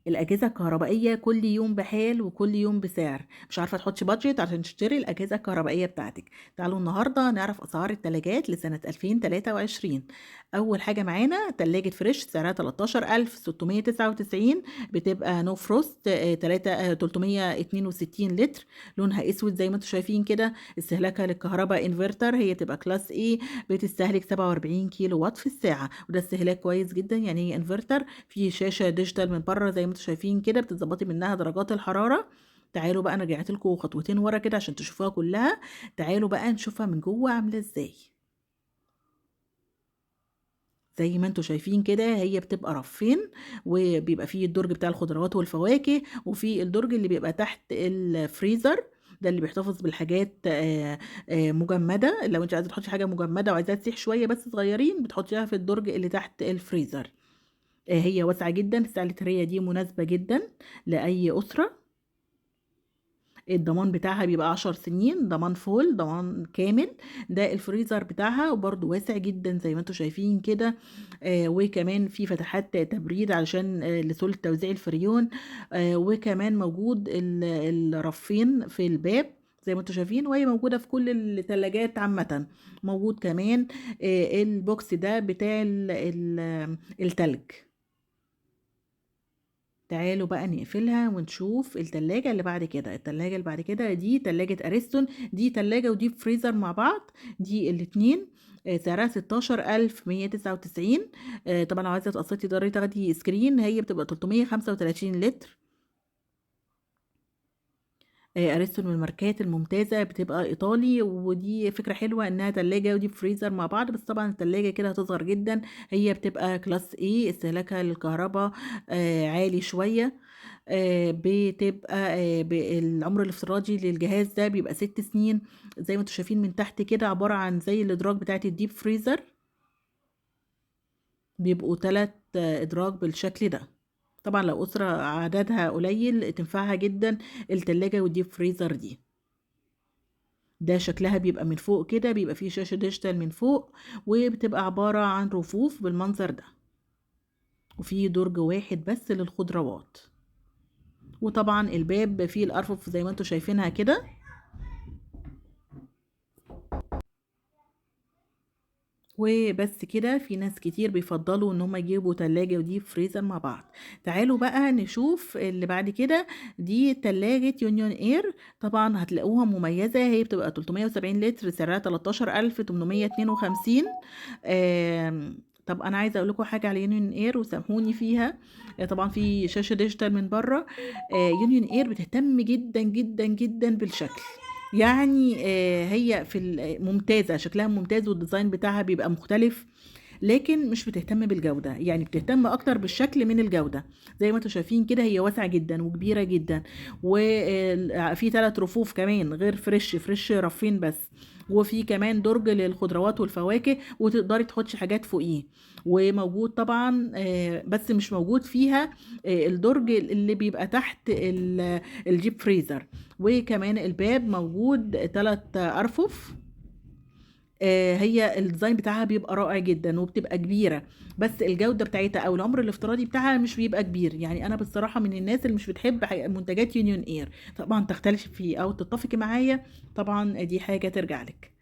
الأجهزة الكهربائية كل يوم بحال وكل يوم بسعر، مش عارفة تحطي بادجت عشان تشتري الأجهزة الكهربائية بتاعتك. تعالوا النهاردة نعرف أسعار التلاجات لسنة 2023. أول حاجة معانا تلاجة فريش سعرها 13699، بتبقى نو فروست 362 لتر، لونها أسود زي ما انتم شايفين كده. استهلاكها للكهرباء انفرتر، هي تبقى كلاس A، بتستهلك 47 كيلو وات في الساعة، وده استهلاك كويس جدا. يعني هي انفرتر، في شاشة ديجيتال من بره زي ما انتم شايفين كده، بتظبطي منها درجات الحرارة. تعالوا بقى، انا رجعت لكم خطوتين ورا كده عشان تشوفوها كلها. تعالوا بقى نشوفها من جوه عاملة ازاي. زي ما انتم شايفين كده، هي بتبقى رفين، وبيبقى فيه الدرج بتاع الخضروات والفواكه، وفي الدرج اللي بيبقى تحت الفريزر، ده اللي بيحتفظ بالحاجات مجمدة. لو انت عايزة تحطي حاجة مجمدة وعايزاها تسيح شوية بس صغيرين، بتحطيها في الدرج اللي تحت الفريزر. هي واسعة جدا، الساعة اللترية دي مناسبة جدا لأي أسرة. الضمان بتاعها بيبقى 10 سنين، ضمان فول، ضمان كامل. ده الفريزر بتاعها، وبرضو واسع جدا زي ما انتم شايفين كده. وكمان في فتحات تبريد علشان لسهولة توزيع الفريون. وكمان موجود الرفين في الباب زي ما انتم شايفين، وهي موجودة في كل الثلاجات عامة. موجود كمان البوكس ده بتاع التلج. تعالوا بقى نقفلها ونشوف التلاجة اللي بعد كده. التلاجة اللي بعد كده دي تلاجة أريستون، دي تلاجة ودي فريزر مع بعض، دي الاتنين. سعرها 16199. طبعا لو عايزة تقسطي تقدري تاخدي سكرين، هي بتبقى 335 لتر. ارسطو من الماركات الممتازة، بتبقى ايطالي، ودي فكرة حلوة انها تلاجة ودي فريزر مع بعض. بس طبعا التلاجة كده هتصغر جدا. هي بتبقى كلاس A، استهلاكها للكهرباء عالي شوية. بتبقى العمر الافتراضي للجهاز ده بيبقى 6 سنين. زي ما انتم شايفين من تحت كده، عبارة عن زي الادراج بتاعت الديب فريزر، بيبقوا 3 ادراج بالشكل ده. طبعا لو أسرة عددها قليل تنفعها جدا التلاجة والديب فريزر دي. ده شكلها بيبقى من فوق كده، بيبقى فيه شاشة ديجيتال من فوق، وبتبقى عبارة عن رفوف بالمنظر ده، وفيه درج واحد بس للخضروات. وطبعا الباب فيه الأرفف زي ما انتوا شايفينها كده. وبس كده، في ناس كتير بيفضلوا ان هم يجيبوا تلاجة وديب فريزر مع بعض. تعالوا بقى نشوف اللي بعد كده. دي تلاجة يونيون اير، طبعا هتلاقوها مميزة. هي بتبقى 370 لتر، سعرها 13852. طب انا عايزه اقول لكم حاجه على يونيون اير وسامحوني فيها. طبعا في شاشه ديجيتال من بره. يونيون اير بتهتم جدا جدا جدا بالشكل. يعني هي في ممتازة، شكلها ممتاز، والديزاين بتاعها بيبقى مختلف، لكن مش بتهتم بالجودة. يعني بتهتم اكتر بالشكل من الجودة. زي ما انتم شايفين كده، هي واسعة جدا وكبيرة جدا، وفي 3 رفوف كمان غير فريش رفين بس. وفي كمان درج للخضروات والفواكه، وتقدري تحطي حاجات فوقيه. وموجود طبعا بس مش موجود فيها الدرج اللي بيبقى تحت الجيب فريزر. وكمان الباب موجود 3 أرفف. هي الديزاين بتاعها بيبقى رائع جدا وبتبقى كبيرة، بس الجودة بتاعتها او العمر الافتراضي بتاعها مش بيبقى كبير. يعني انا بصراحة من الناس اللي مش بتحب منتجات يونيون اير. طبعا تختلف فيه او تتفقي معايا، طبعا دي حاجة ترجع لك.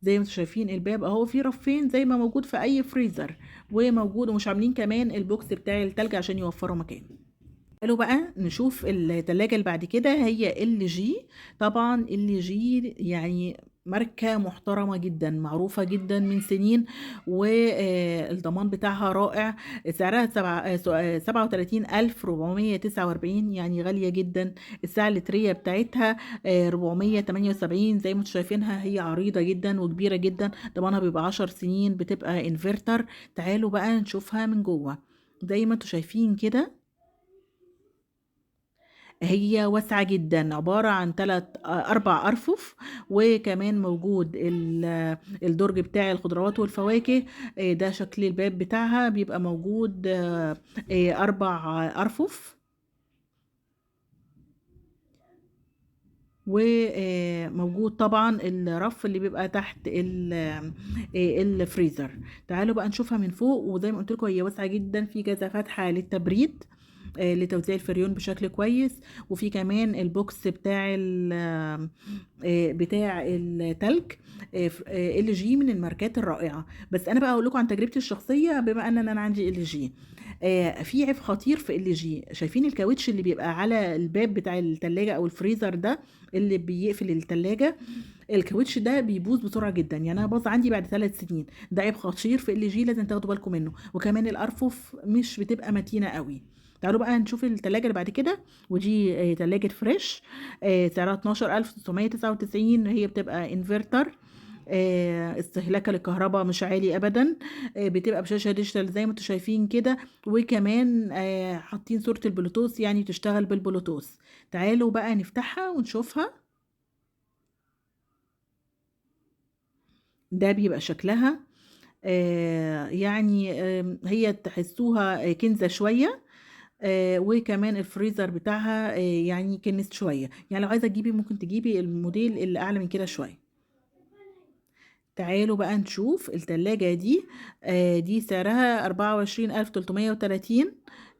زي ما انتم شايفين الباب اهو فيه رفين زي ما موجود في اي فريزر، وموجود ومش عاملين كمان البوكس بتاع التلج عشان يوفروا مكان. قالوا بقى نشوف التلاجة اللي بعد كده، هي ال جي. طبعا ال جي يعني ماركة محترمة جدا، معروفة جدا من سنين، والضمان بتاعها رائع. سعرها 37,449، يعني غالية جدا. الساعة اللترية بتاعتها 478. زي ما انتم شايفينها هي عريضة جدا وكبيرة جدا. ضمانها بيبقى 10 سنين، بتبقى انفرتر. تعالوا بقى نشوفها من جوه. زي ما انتم شايفين كده، هي واسعة جدا، عبارة عن 4 أرفف. وكمان موجود الدرج بتاع الخضروات والفواكه. ده شكل الباب بتاعها، بيبقى موجود 4 أرفف. وموجود طبعا الرف اللي بيبقى تحت الفريزر. تعالوا بقى نشوفها من فوق. وزي ما قلت لكم هي واسعة جدا، في كذا فتحة للتبريد. لتوزيع الفريون بشكل كويس. وفي كمان البوكس بتاع التلج ال جي من الماركات الرائعه. بس انا بقى اقول لكم عن تجربتي الشخصيه، بما ان انا عندي ال جي. في عيب خطير في ال جي. شايفين الكاوتش اللي بيبقى على الباب بتاع التلاجة او الفريزر ده، اللي بيقفل التلاجة؟ الكاوتش ده بيبوظ بسرعه جدا، يعني انا باظ عندي بعد 3 سنين. ده عيب خطير في ال جي، لازم تاخدوا بالكم منه. وكمان الارفف مش بتبقى متينه قوي. تعالوا بقى نشوف التلاجة اللي بعد كده. ودي تلاجة فريش، سعرها 12999. هي بتبقى انفرتر، استهلاكها للكهرباء مش عالي ابدا. بتبقى بشاشه ديجيتال زي ما انتم شايفين كده. وكمان حاطين صوره البلوتوث، يعني تشتغل بالبلوتوث. تعالوا بقى نفتحها ونشوفها. ده بيبقى شكلها. يعني هي تحسوها كنزة شوية. وكمان الفريزر بتاعها يعني كنس شوية. يعني لو عايزة تجيبي ممكن تجيبي الموديل اللي أعلى من كده شوية. تعالوا بقى نشوف التلاجة دي. دي سعرها 24330.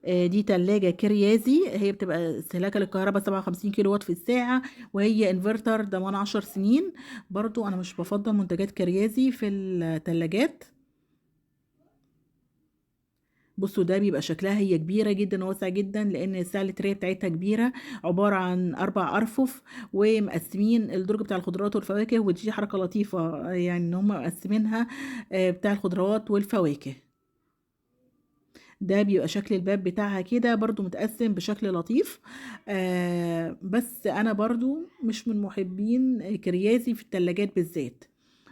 دي تلاجة كريازي. هي بتبقى استهلاكها للكهرباء 57 كيلو وات في الساعة. وهي انفرتر ضمان 10 سنين. برضو أنا مش بفضل منتجات كريازي في التلاجات. بصوا ده بيبقى شكلها. هي كبيرة جدا وواسعة جدا، لأن السعة اللترية بتاعتها كبيرة. عبارة عن 4 أرفف، ومقسمين الدرج بتاع الخضروات والفواكه. ودي حركة لطيفة، يعني إن هم مقسمينها بتاع الخضروات والفواكه. ده بيبقى شكل الباب بتاعها كده، برضو متقسم بشكل لطيف. بس أنا برضو مش من محبين كريازي في التلاجات بالذات.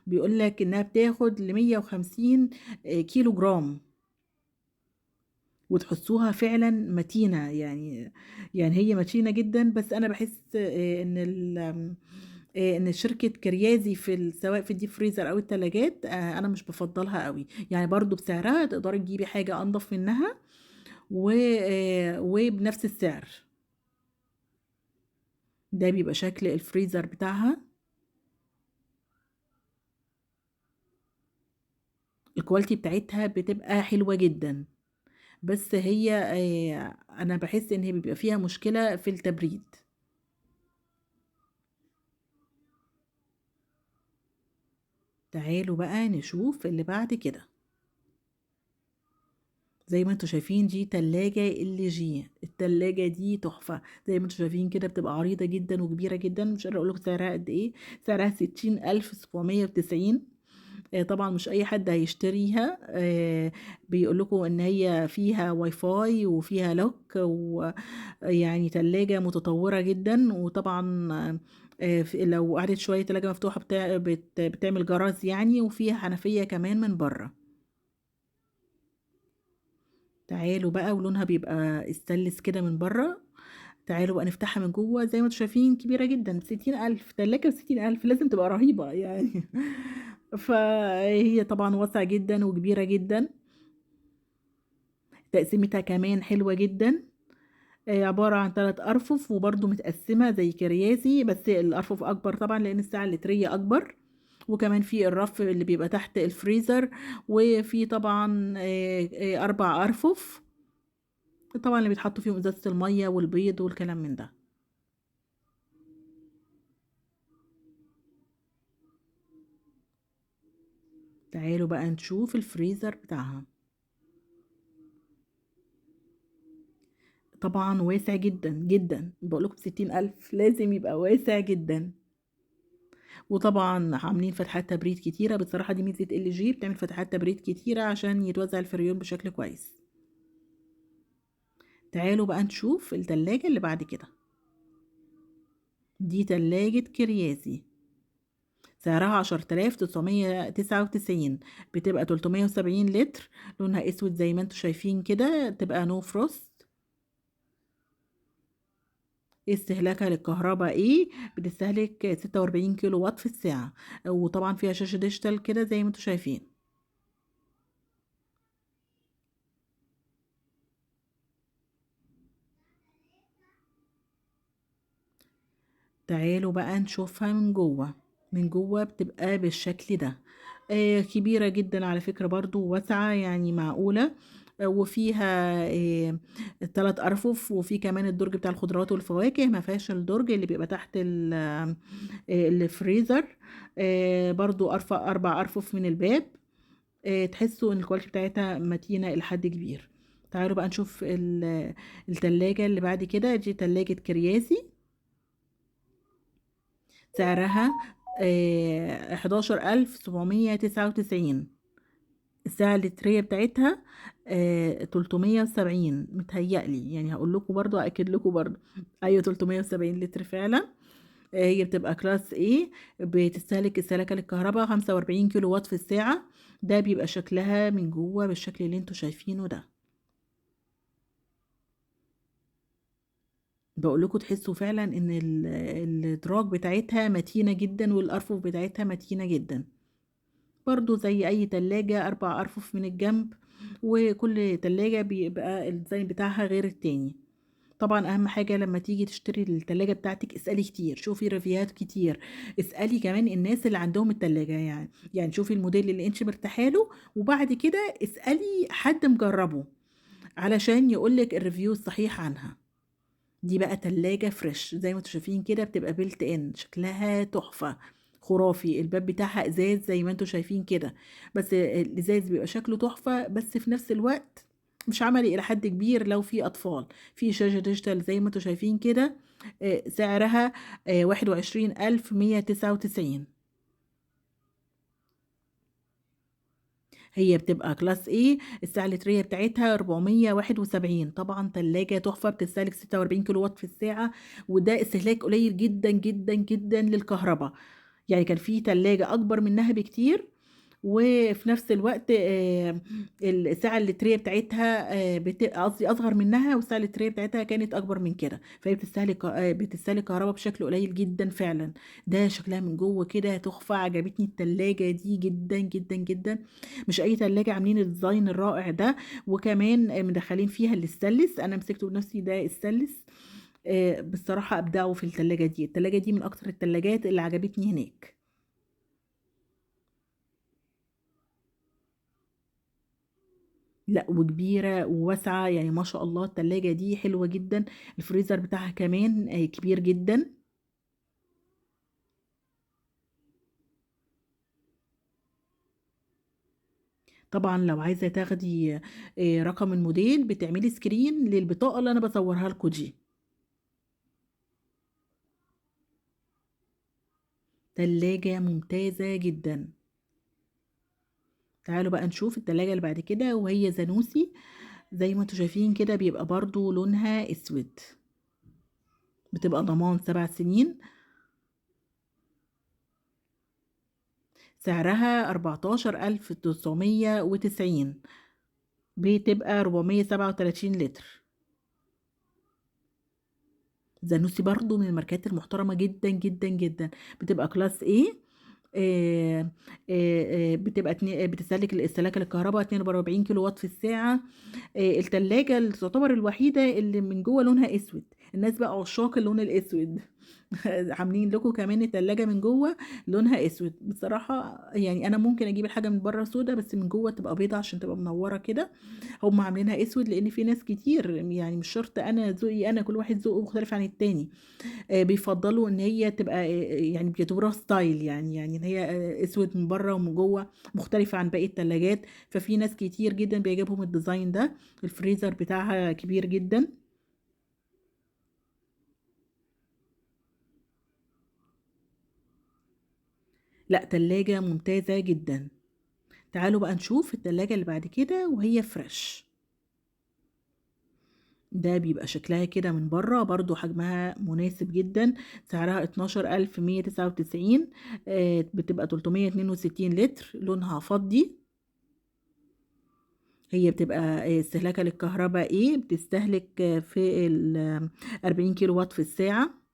بيقول لك إنها بتاخد ل150 كيلو جرام. وتحسوها فعلا متينة، يعني هي متينة جدا. بس انا بحس ان شركة كريازي سواء في الديب فريزر او التلاجات، انا مش بفضلها قوي. يعني برضو بسعرها تقدري تجيبي حاجة انضف منها وبنفس السعر. ده بيبقى شكل الفريزر بتاعها. الكواليتي بتاعتها بتبقى حلوة جدا. بس هي انا بحس ان هي بيبقى فيها مشكلة في التبريد. تعالوا بقى نشوف اللي بعد كده. زي ما انتوا شايفين دي تلاجة ال جي. التلاجة دي تحفة. زي ما انتوا شايفين كده بتبقى عريضة جدا وكبيرة جدا. مش قادرة اقولك سعرها قد ايه. سعرها 60790. طبعا مش اي حد هيشتريها. بيقولكوا ان هي فيها واي فاي وفيها لوك، ويعني تلاجة متطورة جدا. وطبعا لو قعدت شوية تلاجة مفتوحة بتعمل جرس يعني. وفيها حنفية كمان من بره. تعالوا بقى. ولونها بيبقى استانلس كده من بره. تعالوا بقى نفتحها من جوه. زي ما انتوا شايفين كبيرة جدا. 60,000 تلاجة، 60,000 لازم تبقى رهيبة يعني. فهي طبعا واسعة جدا وكبيرة جدا. تقسيمتها كمان حلوة جدا. عبارة عن 3 أرفف، وبرضو متقسمة زي كرياسي، بس الأرفف أكبر طبعا لأن السعة اللترية أكبر. وكمان في الرف اللي بيبقى تحت الفريزر. وفي طبعا 4 أرفف، طبعا اللي بيتحطوا فيهم ازازة المية والبيض والكلام من ده. تعالوا بقى نشوف الفريزر بتاعها. طبعا واسع جدا جدا. بقولكم 60,000 لازم يبقى واسع جدا. وطبعا عاملين فتحات تبريد كتيرة. بصراحة دي ميزة ال جي، بتعمل فتحات تبريد كتيرة عشان يتوزع الفريون بشكل كويس. تعالوا بقى نشوف التلاجة اللي بعد كده. دي تلاجة كريازي. سعرها 10999. بتبقى 370 لتر. لونها اسود زي ما انتوا شايفين كده. تبقى نو فروست. استهلاكها للكهرباء ايه؟ بتستهلك 46 كيلو وات في الساعة. وطبعا فيها شاشة ديجيتال كده زي ما انتوا شايفين. تعالوا بقى نشوفها من جوه. من جوه بتبقى بالشكل ده. كبيرة جدا على فكرة، برضو واسعة يعني معقولة. وفيها 3 أرفف، وفي كمان الدرج بتاع الخضروات والفواكه، ما فيهاش الدرج اللي بيبقى تحت الفريزر. برضو 4 أرفف من الباب. تحسوا ان الكواليتي بتاعتها متينة إلى حد كبير. تعالوا بقى نشوف التلاجة اللي بعد كده. دي تلاجة كرياسي، سعرها 11799. الساعة اللترية بتاعتها 370 متهيألي، يعني هقول لكم برضو أكد لكم برضو. أيوة 370 لتر فعلا. هي بتبقى كلاس A، بتستهلك استهلاكها للكهرباء 45 كيلو وات في الساعة. ده بيبقى شكلها من جوه بالشكل اللي انتوا شايفينه ده. بقول لكم تحسوا فعلا ان الادراج بتاعتها متينة جدا، والارفف بتاعتها متينة جدا. برضو زي اي تلاجة 4 ارفف من الجنب، وكل تلاجة بيبقى الديزاين بتاعها غير التاني. طبعا اهم حاجة لما تيجي تشتري التلاجة بتاعتك اسألي كتير، شوفي ريفيوهات كتير. اسألي كمان الناس اللي عندهم التلاجة، يعني شوفي الموديل اللي انت مرتاحه له، وبعد كده اسألي حد مجربه علشان يقولك الريفيو الصحيح عنها. دي بقى تلاجة فريش زي ما انتوا شايفين كده، بتبقى بيلت ان، شكلها تحفة خرافي. الباب بتاعها ازاز زي ما انتوا شايفين كده، بس الازاز بيبقى شكله تحفة، بس في نفس الوقت مش عملي الى حد كبير لو في اطفال. في شاشة ديجيتال زي ما انتوا شايفين كده. سعرها 21199. هي بتبقى كلاس A، الساعة اللترية بتاعتها 471. طبعا تلاجة تحفة، بتستهلك 46 كيلو وات في الساعة، وده استهلاك قليل جدا جدا جدا للكهرباء. يعني كان في تلاجة أكبر منها بكتير، وفي نفس الوقت الساعة اللترية بتاعتها قصدي أصغر منها، والساعة اللترية بتاعتها كانت أكبر من كده، فهي بتستهلك كهرباء بشكل قليل جدا فعلا. ده شكلها من جوه كده تحفة، عجبتني التلاجة دي جدا جدا جدا. مش أي تلاجة، عاملين الديزاين الرائع ده، وكمان مدخلين فيها الاستانلس. أنا مسكته بنفسي، ده استانلس. بصراحة أبدعوا في التلاجة دي. التلاجة دي من أكتر التلاجات اللي عجبتني هناك. لا، وكبيرة وواسعة، يعني ما شاء الله التلاجة دي حلوة جدا. الفريزر بتاعها كمان كبير جدا. طبعا لو عايزة تاخدي رقم الموديل، بتعملي سكرين للبطاقة اللي أنا بصورها لكم دي. تلاجة ممتازة جدا. تعالوا بقى نشوف التلاجة اللي بعد كده، وهي زانوسي. زي ما انتوا شايفين كده، بيبقى برضو لونها اسود، بتبقى ضمان 7 سنين. سعرها 14990. بتبقى 437 لتر. زانوسي برضو من الماركات المحترمة جدا جدا جدا. بتبقى كلاس A. بتبقى بتستهلك الاستهلاك للكهرباء 42 كيلو وات في الساعة. التلاجة اللي تعتبر الوحيدة اللي من جوه لونها اسود. الناس بقى عشاق اللون الاسود. عاملين لكم كمان التلاجة من جوه لونها اسود. بصراحة يعني انا ممكن اجيب الحاجة من بره سودا، بس من جوه تبقى بيضة عشان تبقى منورة كده. هم عاملينها اسود لان في ناس كتير، يعني مش شرط انا ذوقي، انا كل واحد ذوقه مختلف عن التاني. بيفضلوا ان هي تبقى يعني بيعتبروها ستايل، يعني ان هي اسود من بره ومن جوه، مختلفة عن باقي التلاجات. ففي ناس كتير جدا بيعجبهم الديزاين ده. الفريزر بتاعها كبير جدا. لا، تلاجة ممتازة جدا. تعالوا بقى نشوف التلاجة اللي بعد كده، وهي فريش. ده بيبقى شكلها كده من بره، برضو حجمها مناسب جدا. سعرها 12199. بتبقى 362 لتر، لونها فضي. هي بتبقى استهلاكها للكهرباء ايه، بتستهلك في ال 40 كيلو وات في الساعة.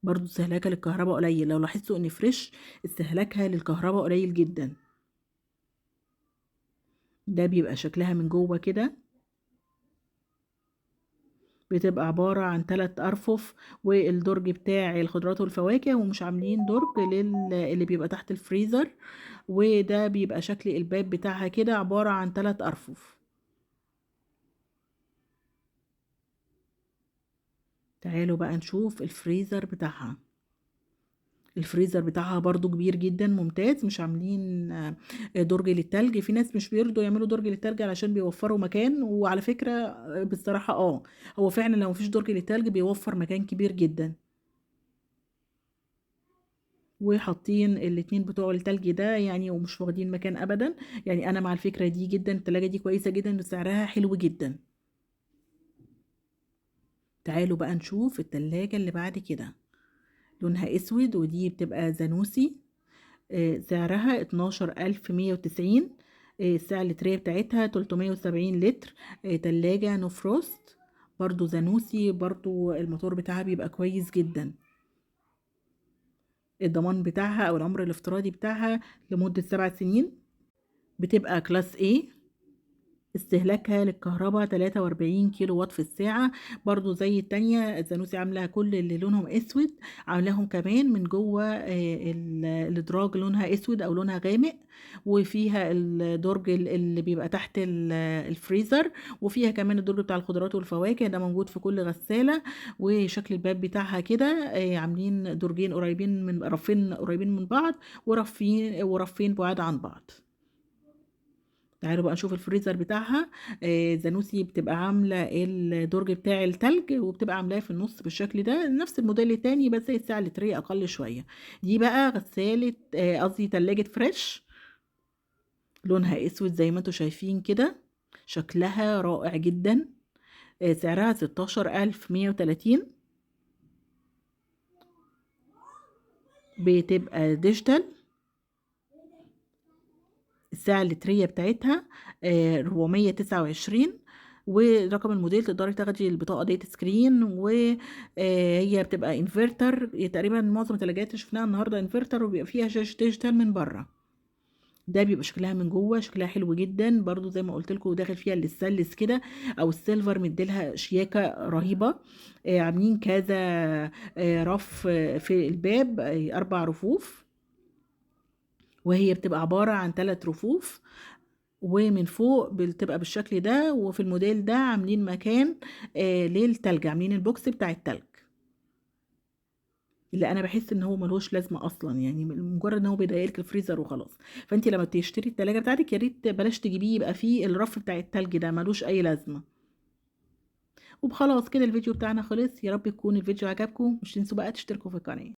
برضو استهلاكها للكهرباء قليل. لو لاحظتوا ان فريش استهلاكها للكهرباء قليل جدا. ده بيبقى شكلها من جوه كده. بتبقى عبارة عن 3 أرفف، والدرج بتاع الخضروات والفواكه، ومش عاملين درج اللي بيبقى تحت الفريزر. وده بيبقى شكل الباب بتاعها كده، عبارة عن 3 أرفف. تعالوا بقى نشوف الفريزر بتاعها. الفريزر بتاعها برضو كبير جدا ممتاز، مش عاملين درج للتلج. في ناس مش بيرضوا يعملوا درج للتلج علشان بيوفروا مكان، وعلى فكرة بصراحة هو فعلا لو مفيش درج للتلج بيوفر مكان كبير جدا. وحاطين الاتنين بتوع التلج ده يعني، ومش واخدين مكان ابدا. يعني انا مع الفكرة دي جدا، التلاجة دي كويسة جدا وسعرها حلو جدا. تعالوا بقى نشوف التلاجة اللي بعد كده. لونها اسود، ودي بتبقى زانوسي. سعرها 12190. السعة اللترية بتاعتها 370 لتر. تلاجة نو فروست، برضو زانوسي، برضو الموتور بتاعها بيبقى كويس جدا. الضمان بتاعها او العمر الافتراضي بتاعها لمدة 7 سنين. بتبقى كلاس A. استهلاكها للكهرباء 43 كيلو وات في الساعة. برضو زي التانية الزانوسي عاملة كل اللي لونهم اسود، عاملاهم كمان من جوه الادراج لونها اسود او لونها غامق. وفيها الدرج اللي بيبقى تحت الفريزر، وفيها كمان الدرج بتاع الخضروات والفواكه ده موجود في كل غسالة. وشكل الباب بتاعها كده، عاملين درجين قريبين من رفين قريبين من بعض، ورفين بعاد عن بعض. تعالوا بقى نشوف الفريزر بتاعها. زانوسي بتبقى عاملة الدرج بتاع التلج، وبتبقى عاملاه في النص بالشكل ده، نفس الموديل التاني بس هي السعة اللترية أقل شوية. دي بقى غسالة، قصدي تلاجة فريش. لونها أسود زي ما انتوا شايفين كده، شكلها رائع جدا. سعرها 16130. بتبقى ديجيتال. الساعة اللترية بتاعتها 429. ورقم الموديل تقدري تاخدي البطاقة ديت سكرين، وهي بتبقى انفرتر. تقريبا معظم التلاجات اللي شفناها النهارده انفرتر، وبيبقى فيها شاشة ديجيتال من بره. ده بيبقى شكلها من جوه، شكلها حلو جدا برضو زي ما قلت لكم، داخل فيها الستانلس كده او السيلفر، مديلها شياكة رهيبة. عاملين كذا رف في الباب، 4 رفوف. وهي بتبقى عبارة عن 3 رفوف، ومن فوق بتبقى بالشكل ده. وفي الموديل ده عاملين مكان للتلج، عاملين البوكس بتاع التلج اللي انا بحس ان هو ملوش لازمه اصلا، يعني مجرد ان هو بيضايقلك الفريزر وخلاص. فانت لما تشتري التلاجة بتاعتك يا ريت بلاش تجيبيه يبقى فيه الرف بتاع التلج ده، ملوش اي لازمه. وبخلاص كده الفيديو بتاعنا خلص. يا رب يكون الفيديو عجبكم، مش تنسوا بقى تشتركوا في القناه.